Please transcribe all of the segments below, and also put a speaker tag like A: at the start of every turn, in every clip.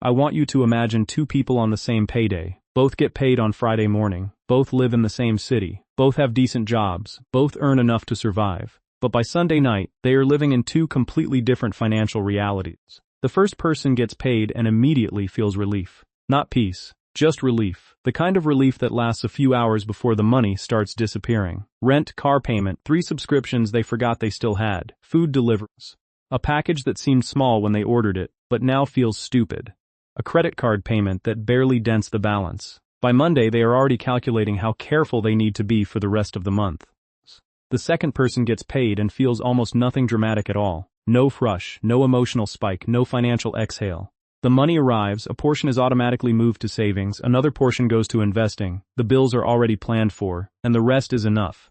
A: I want you to imagine two people on the same payday. Both get paid on Friday morning, both live in the same city, both have decent jobs, both earn enough to survive. But by Sunday night, they are living in two completely different financial realities. The first person gets paid and immediately feels relief. Not peace, just relief. The kind of relief that lasts a few hours before the money starts disappearing. Rent, car payment, 3 subscriptions they forgot they still had, food deliveries. A package that seemed small when they ordered it, but now feels stupid. A credit card payment that barely dents the balance. By Monday they are already calculating how careful they need to be for the rest of the month. The second person gets paid and feels almost nothing dramatic at all. No rush, no emotional spike, no financial exhale. The money arrives, a portion is automatically moved to savings, another portion goes to investing, the bills are already planned for, and the rest is enough.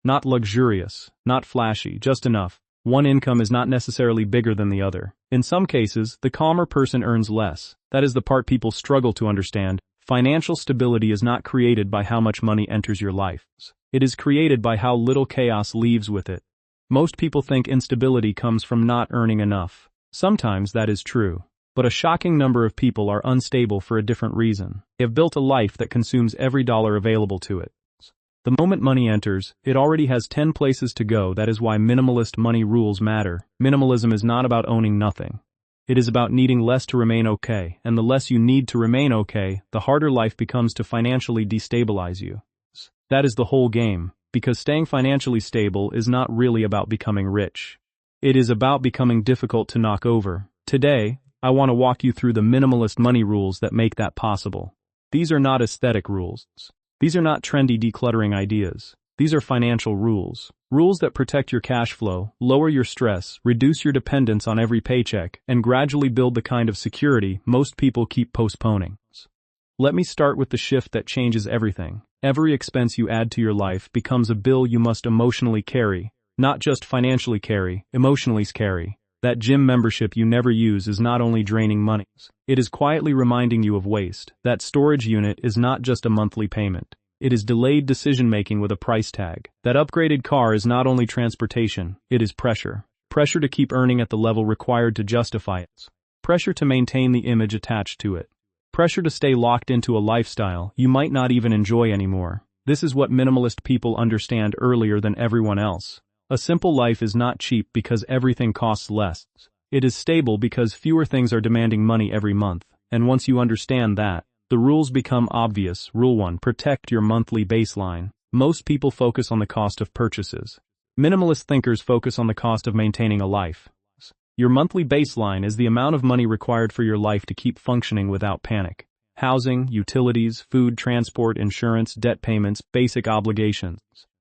A: Not luxurious, not flashy, just enough. One income is not necessarily bigger than the other. In some cases, the calmer person earns less. That is the part people struggle to understand. Financial stability is not created by how much money enters your life. It is created by how little chaos leaves with it. Most people think instability comes from not earning enough. Sometimes that is true. But a shocking number of people are unstable for a different reason. They have built a life that consumes every dollar available to it. The moment money enters, it already has 10 places to go. That is why minimalist money rules matter. Minimalism is not about owning nothing. It is about needing less to remain okay, and the less you need to remain okay, the harder life becomes to financially destabilize you. That is the whole game, because staying financially stable is not really about becoming rich. It is about becoming difficult to knock over. Today, I want to walk you through the minimalist money rules that make that possible. These are not aesthetic rules. These are not trendy decluttering ideas. These are financial rules. Rules that protect your cash flow, lower your stress, reduce your dependence on every paycheck, and gradually build the kind of security most people keep postponing. Let me start with the shift that changes everything. Every expense you add to your life becomes a bill you must emotionally carry, not just financially carry, emotionally carry. That gym membership you never use is not only draining money, it is quietly reminding you of waste. That storage unit is not just a monthly payment. It is delayed decision-making with a price tag. That upgraded car is not only transportation, it is pressure. Pressure to keep earning at the level required to justify it. Pressure to maintain the image attached to it. Pressure to stay locked into a lifestyle you might not even enjoy anymore. This is what minimalist people understand earlier than everyone else. A simple life is not cheap because everything costs less. It is stable because fewer things are demanding money every month. And once you understand that, the rules become obvious. Rule 1. Protect your monthly baseline. Most people focus on the cost of purchases. Minimalist thinkers focus on the cost of maintaining a life. Your monthly baseline is the amount of money required for your life to keep functioning without panic. Housing, utilities, food, transport, insurance, debt payments, basic obligations.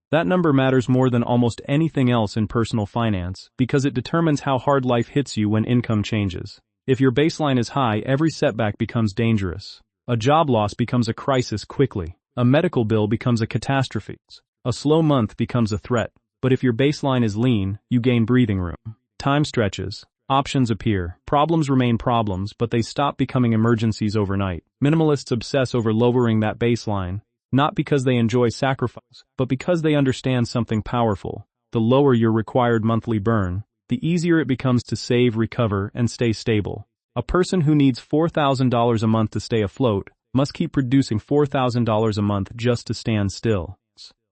A: That number matters more than almost anything else in personal finance because it determines how hard life hits you when income changes. If your baseline is high, every setback becomes dangerous. A job loss becomes a crisis quickly. A medical bill becomes a catastrophe. A slow month becomes a threat. But if your baseline is lean, you gain breathing room. Time stretches. Options appear. Problems remain problems, but they stop becoming emergencies overnight. Minimalists obsess over lowering that baseline. Not because they enjoy sacrifice, but because they understand something powerful. The lower your required monthly burn, the easier it becomes to save, recover, and stay stable. A person who needs $4,000 a month to stay afloat must keep producing $4,000 a month just to stand still.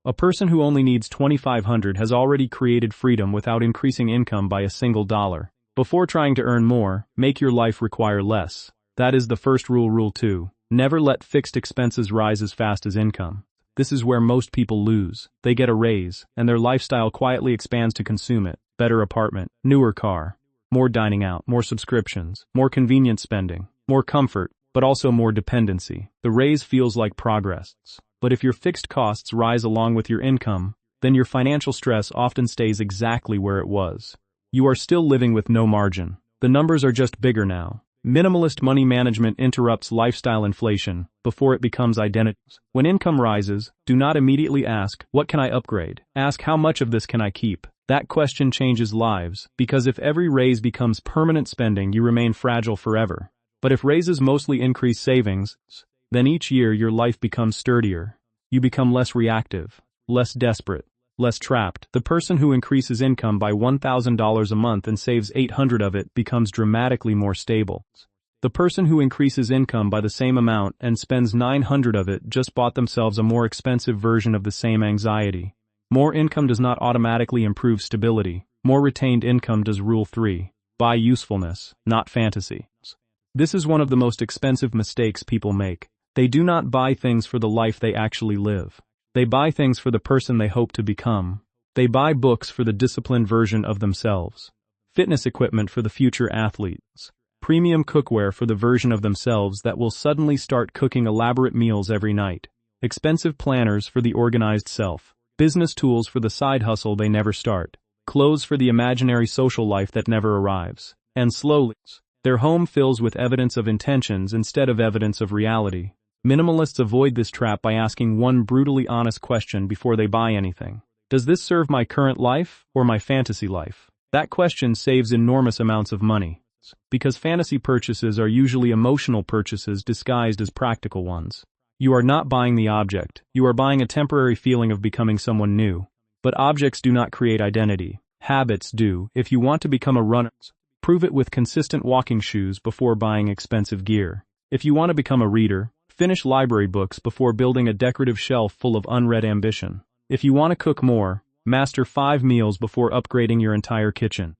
A: A person who only needs $2,500 has already created freedom without increasing income by a single dollar. Before trying to earn more, make your life require less. That is the first rule. Rule 2. Never let fixed expenses rise as fast as income. This is where most people lose. They get a raise, and their lifestyle quietly expands to consume it. Better apartment, newer car, more dining out, more subscriptions, more convenience spending, more comfort, but also more dependency. The raise feels like progress. But if your fixed costs rise along with your income, then your financial stress often stays exactly where it was. You are still living with no margin. The numbers are just bigger now. Minimalist money management interrupts lifestyle inflation before it becomes identity. When income rises, do not immediately ask, what can I upgrade? Ask, how much of this can I keep? That question changes lives, because if every raise becomes permanent spending, you remain fragile forever. But if raises mostly increase savings, then each year your life becomes sturdier. You become less reactive, less desperate, less trapped. The person who increases income by $1,000 a month and saves $800 of it becomes dramatically more stable. The person who increases income by the same amount and spends 900 of it just bought themselves a more expensive version of the same anxiety. More income does not automatically improve stability. More retained income does. Rule 3. Buy usefulness, not fantasy. This is one of the most expensive mistakes people make. They do not buy things for the life they actually live. They buy things for the person they hope to become. They buy books for the disciplined version of themselves. Fitness equipment for the future athletes. Premium cookware for the version of themselves that will suddenly start cooking elaborate meals every night. Expensive planners for the organized self. Business tools for the side hustle they never start. Clothes for the imaginary social life that never arrives. And slowly, their home fills with evidence of intentions instead of evidence of reality. Minimalists avoid this trap by asking one brutally honest question before they buy anything. Does this serve my current life or my fantasy life? That question saves enormous amounts of money. Because fantasy purchases are usually emotional purchases disguised as practical ones. You are not buying the object, you are buying a temporary feeling of becoming someone new. But objects do not create identity. Habits do. If you want to become a runner, prove it with consistent walking shoes before buying expensive gear. If you want to become a reader, finish library books before building a decorative shelf full of unread ambition. If you want to cook more, master 5 meals before upgrading your entire kitchen.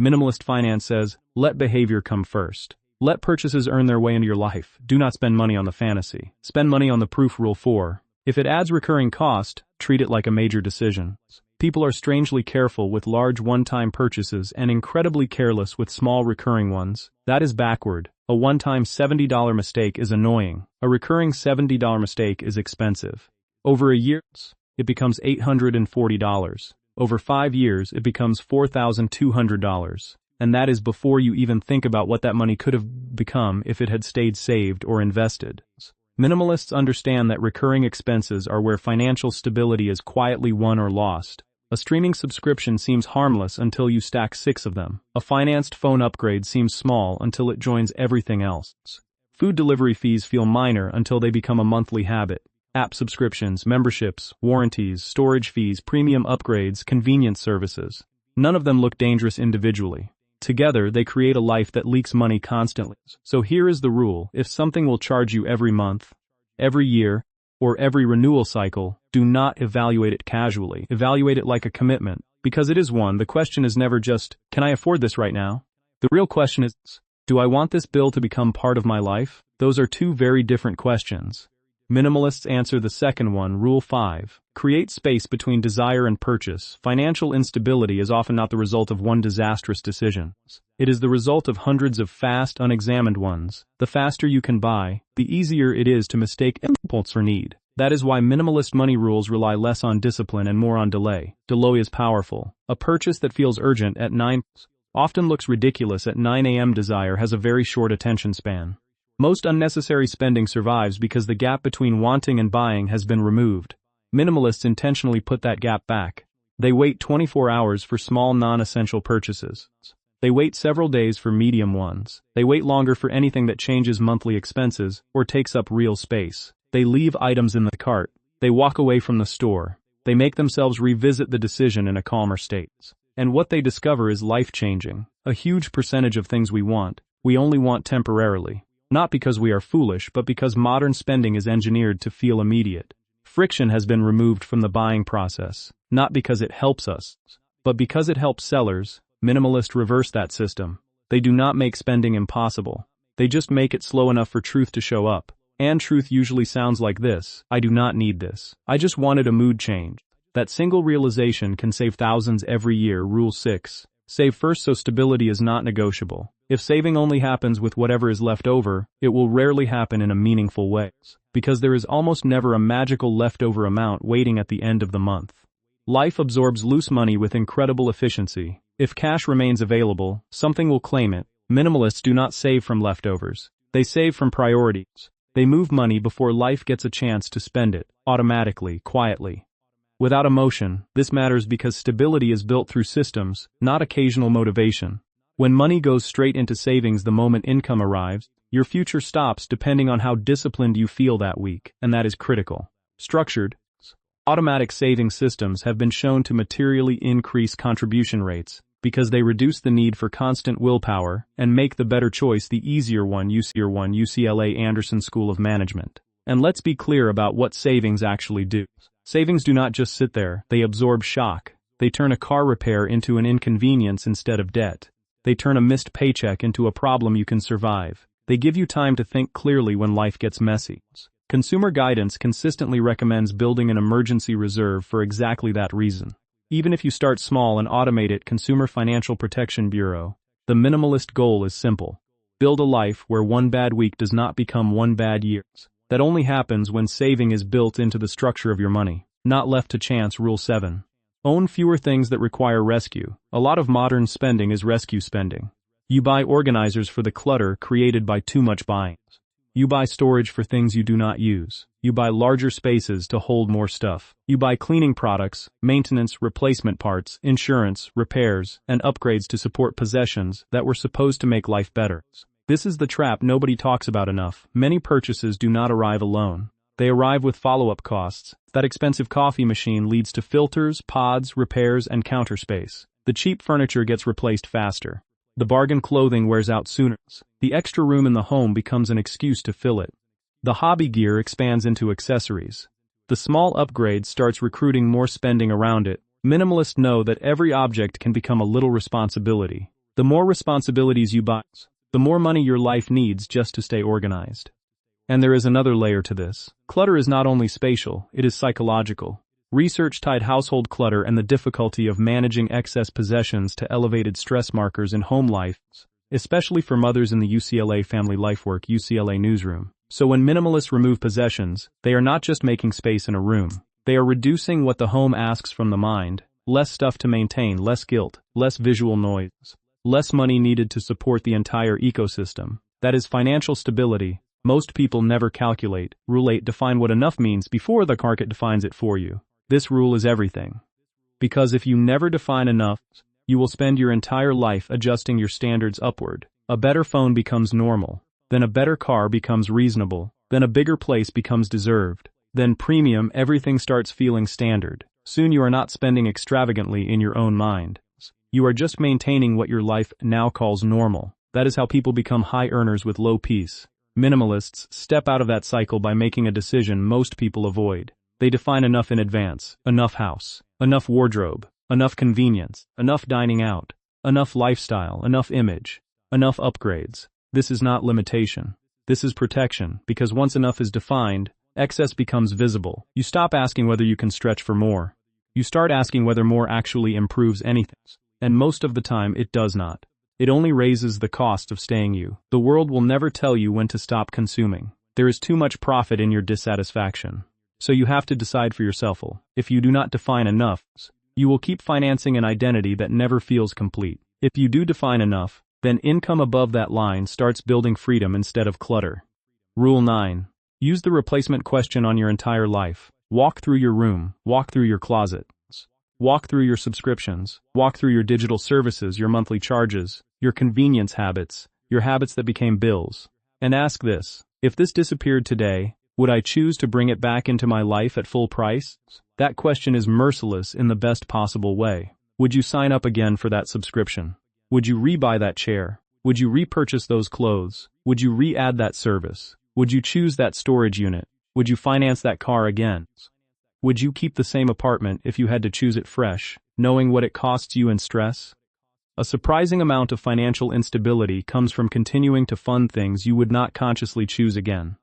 A: Minimalist finance says, let behavior come first. Let purchases earn their way into your life. Do not spend money on the fantasy. Spend money on the proof. Rule 4. If it adds recurring cost, treat it like a major decision. People are strangely careful with large one-time purchases and incredibly careless with small recurring ones. That is backward. A one-time $70 mistake is annoying. A recurring $70 mistake is expensive. Over a year, it becomes $840. Over 5 years, it becomes $4,200. And that is before you even think about what that money could have become if it had stayed saved or invested. Minimalists understand that recurring expenses are where financial stability is quietly won or lost. A streaming subscription seems harmless until you stack 6 of them. A financed phone upgrade seems small until it joins everything else. Food delivery fees feel minor until they become a monthly habit. App subscriptions, memberships, warranties, storage fees, premium upgrades, convenience services. None of them look dangerous individually. Together, they create a life that leaks money constantly. So here is the rule: if something will charge you every month, every year, or every renewal cycle, do not evaluate it casually. Evaluate it like a commitment, because it is one. The question is never just, can I afford this right now? The real question is, do I want this bill to become part of my life? Those are 2 very different questions. Minimalists answer the second one. Rule 5. Create space between desire and purchase. Financial instability is often not the result of one disastrous decision. It is the result of hundreds of fast, unexamined ones. The faster you can buy, the easier it is to mistake impulse for need. That is why minimalist money rules rely less on discipline and more on delay. Delay is powerful. A purchase that feels urgent at 9 often looks ridiculous at 9 a.m. Desire has a very short attention span. Most unnecessary spending survives because the gap between wanting and buying has been removed. Minimalists intentionally put that gap back. They wait 24 hours for small non-essential purchases. They wait several days for medium ones. They wait longer for anything that changes monthly expenses or takes up real space. They leave items in the cart. They walk away from the store. They make themselves revisit the decision in a calmer state. And what they discover is life-changing. A huge percentage of things we only want temporarily. Not because we are foolish, but because modern spending is engineered to feel immediate. Friction has been removed from the buying process, not because it helps us, but because it helps sellers. Minimalists reverse that system. They do not make spending impossible. They just make it slow enough for truth to show up. And truth usually sounds like this: I do not need this. I just wanted a mood change. That single realization can save thousands every year. Rule 6. Save first so stability is not negotiable. If saving only happens with whatever is left over, it will rarely happen in a meaningful way, because there is almost never a magical leftover amount waiting at the end of the month. Life absorbs loose money with incredible efficiency. If cash remains available, something will claim it. Minimalists do not save from leftovers. They save from priorities. They move money before life gets a chance to spend it, automatically, quietly. Without emotion. This matters because stability is built through systems, not occasional motivation. When money goes straight into savings the moment income arrives, your future stops depending on how disciplined you feel that week, and that is critical. Structured, automatic saving systems have been shown to materially increase contribution rates, because they reduce the need for constant willpower and make the better choice the easier one. UCLA Anderson School of Management. And let's be clear about what savings actually do. Savings do not just sit there, they absorb shock. They turn a car repair into an inconvenience instead of debt. They turn a missed paycheck into a problem you can survive. They give you time to think clearly when life gets messy. Consumer guidance consistently recommends building an emergency reserve for exactly that reason. Even if you start small and automate it, Consumer Financial Protection Bureau, the minimalist goal is simple. Build a life where one bad week does not become one bad year. That only happens when saving is built into the structure of your money, not left to chance. Rule 7. Own fewer things that require rescue. A lot of modern spending is rescue spending. You buy organizers for the clutter created by too much buying. You buy storage for things you do not use. You buy larger spaces to hold more stuff. You buy cleaning products, maintenance, replacement parts, insurance, repairs, and upgrades to support possessions that were supposed to make life better. This is the trap nobody talks about enough. Many purchases do not arrive alone. They arrive with follow-up costs. That expensive coffee machine leads to filters, pods, repairs, and counter space. The cheap furniture gets replaced faster. The bargain clothing wears out sooner. The extra room in the home becomes an excuse to fill it. The hobby gear expands into accessories. The small upgrade starts recruiting more spending around it. Minimalists know that every object can become a little responsibility. The more responsibilities you buy, the more money your life needs just to stay organized. And there is another layer to this. Clutter is not only spatial, it is psychological. Research tied household clutter and the difficulty of managing excess possessions to elevated stress markers in home life, especially for mothers in the UCLA Family Lifework UCLA newsroom. So when minimalists remove possessions, they are not just making space in a room. They are reducing what the home asks from the mind. Less stuff to maintain, less guilt, less visual noise, less money needed to support the entire ecosystem. That is financial stability. Most people never calculate. Rule 8. Define what enough means before the market defines it for you. This rule is everything. Because if you never define enough, you will spend your entire life adjusting your standards upward. A better phone becomes normal. Then a better car becomes reasonable. Then a bigger place becomes deserved. Then premium. Everything starts feeling standard. Soon you are not spending extravagantly in your own mind. You are just maintaining what your life now calls normal. That is how people become high earners with low peace. Minimalists step out of that cycle by making a decision most people avoid. They define enough in advance. Enough house. Enough wardrobe. Enough convenience. Enough dining out. Enough lifestyle. Enough image. Enough upgrades. This is not limitation. This is protection, because once enough is defined, excess becomes visible. You stop asking whether you can stretch for more. You start asking whether more actually improves anything. And most of the time it does not. It only raises the cost of staying you. The world will never tell you when to stop consuming. There is too much profit in your dissatisfaction. So you have to decide for yourself. If you do not define enough, you will keep financing an identity that never feels complete. If you do define enough, then income above that line starts building freedom instead of clutter. Rule 9. Use the replacement question on your entire life. Walk through your room, walk through your closet. Walk through your subscriptions, walk through your digital services, your monthly charges, your convenience habits, your habits that became bills. And ask this: if this disappeared today, would I choose to bring it back into my life at full price? That question is merciless in the best possible way. Would you sign up again for that subscription? Would you rebuy that chair? Would you repurchase those clothes? Would you re-add that service? Would you choose that storage unit? Would you finance that car again? Would you keep the same apartment if you had to choose it fresh, knowing what it costs you in stress? A surprising amount of financial instability comes from continuing to fund things you would not consciously choose again.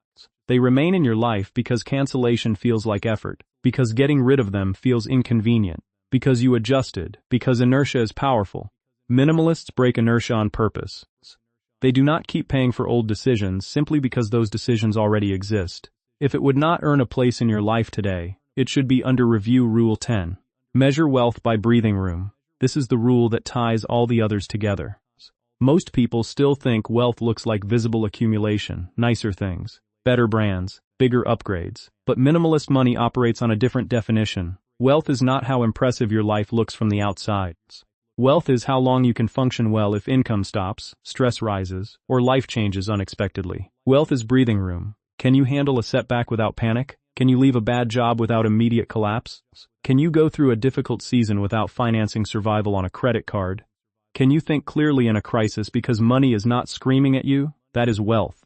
A: They remain in your life because cancellation feels like effort, because getting rid of them feels inconvenient, because you adjusted, because inertia is powerful. Minimalists break inertia on purpose. They do not keep paying for old decisions simply because those decisions already exist. If it would not earn a place in your life today, it should be under review. Rule 10. Measure wealth by breathing room. This is the rule that ties all the others together. Most people still think wealth looks like visible accumulation, nicer things, better brands, bigger upgrades. But minimalist money operates on a different definition. Wealth is not how impressive your life looks from the outside. Wealth is how long you can function well if income stops, stress rises, or life changes unexpectedly. Wealth is breathing room. Can you handle a setback without panic? Can you leave a bad job without immediate collapse? Can you go through a difficult season without financing survival on a credit card? Can you think clearly in a crisis because money is not screaming at you? That is wealth.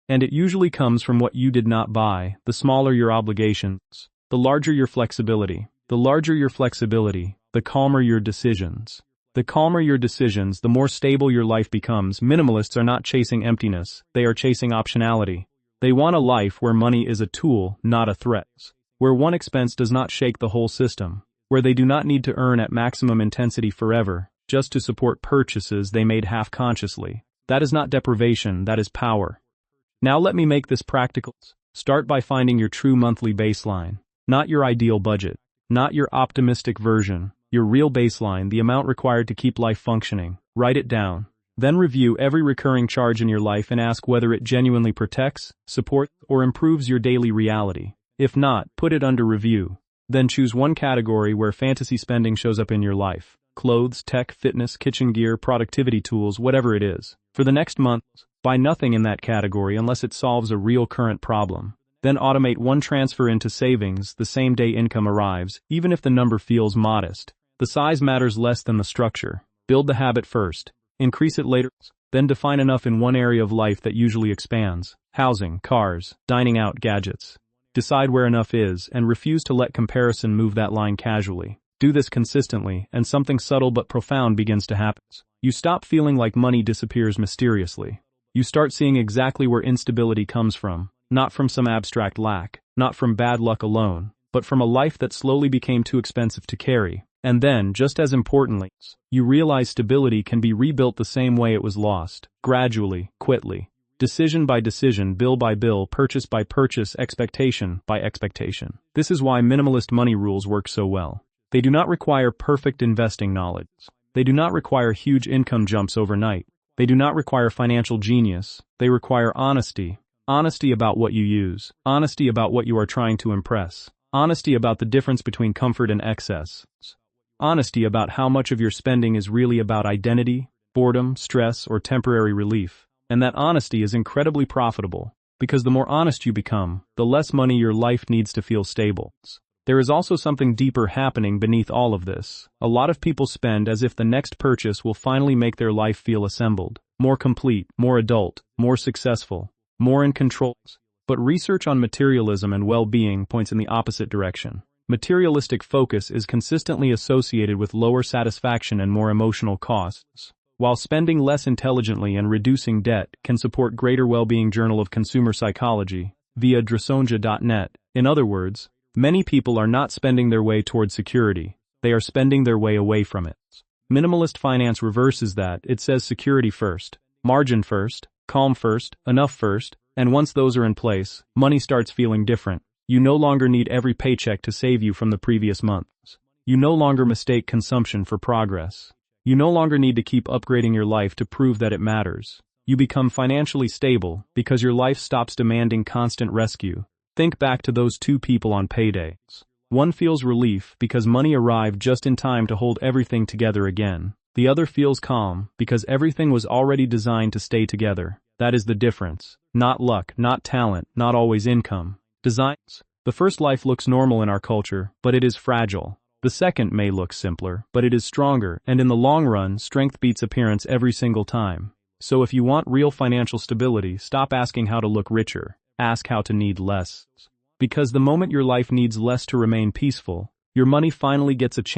A: And it usually comes from what you did not buy. The smaller your obligations, the larger your flexibility. The larger your flexibility, the calmer your decisions. The calmer your decisions, the more stable your life becomes. Minimalists are not chasing emptiness, they are chasing optionality. They want a life where money is a tool, not a threat. Where one expense does not shake the whole system. Where they do not need to earn at maximum intensity forever, just to support purchases they made half-consciously. That is not deprivation, that is power. Now let me make this practical. Start by finding your true monthly baseline. Not your ideal budget. Not your optimistic version, your real baseline, the amount required to keep life functioning. Write it down. Then review every recurring charge in your life and ask whether it genuinely protects, supports, or improves your daily reality. If not, put it under review. Then choose one category where fantasy spending shows up in your life. Clothes, tech, fitness, kitchen gear, productivity tools, whatever it is. For the next month, buy nothing in that category unless it solves a real current problem. Then automate one transfer into savings the same day income arrives, even if the number feels modest. The size matters less than the structure. Build the habit first. Increase it later. Then define enough in one area of life that usually expands. Housing, cars, dining out, gadgets. Decide where enough is and refuse to let comparison move that line casually. Do this consistently, and something subtle but profound begins to happen. You stop feeling like money disappears mysteriously. You start seeing exactly where instability comes from. Not from some abstract lack, not from bad luck alone, but from a life that slowly became too expensive to carry. And then, just as importantly, you realize stability can be rebuilt the same way it was lost, gradually, quickly. Decision by decision, bill by bill, purchase by purchase, expectation by expectation. This is why minimalist money rules work so well. They do not require perfect investing knowledge. They do not require huge income jumps overnight. They do not require financial genius. They require honesty. Honesty about what you use. Honesty about what you are trying to impress. Honesty about the difference between comfort and excess. Honesty about how much of your spending is really about identity, boredom, stress, or temporary relief. And that honesty is incredibly profitable, because the more honest you become, the less money your life needs to feel stable. There is also something deeper happening beneath all of this. A lot of people spend as if the next purchase will finally make their life feel assembled, more complete, more adult, more successful, more in control. But research on materialism and well-being points in the opposite direction. Materialistic focus is consistently associated with lower satisfaction and more emotional costs, while spending less intelligently and reducing debt can support greater well-being. Journal of Consumer Psychology, via drsonja.net. In other words, many people are not spending their way toward security, they are spending their way away from it. Minimalist finance reverses that. It says security first, margin first, calm first, enough first, and once those are in place, money starts feeling different. You no longer need every paycheck to save you from the previous months. You no longer mistake consumption for progress. You no longer need to keep upgrading your life to prove that it matters. You become financially stable because your life stops demanding constant rescue. Think back to those two people on payday. One feels relief because money arrived just in time to hold everything together again. The other feels calm because everything was already designed to stay together. That is the difference. Not luck, not talent, not always income. Designs. The first life looks normal in our culture, but it is fragile. The second may look simpler, but it is stronger, and in the long run, strength beats appearance every single time. So if you want real financial stability, stop asking how to look richer. Ask how to need less. Because the moment your life needs less to remain peaceful, your money finally gets a chance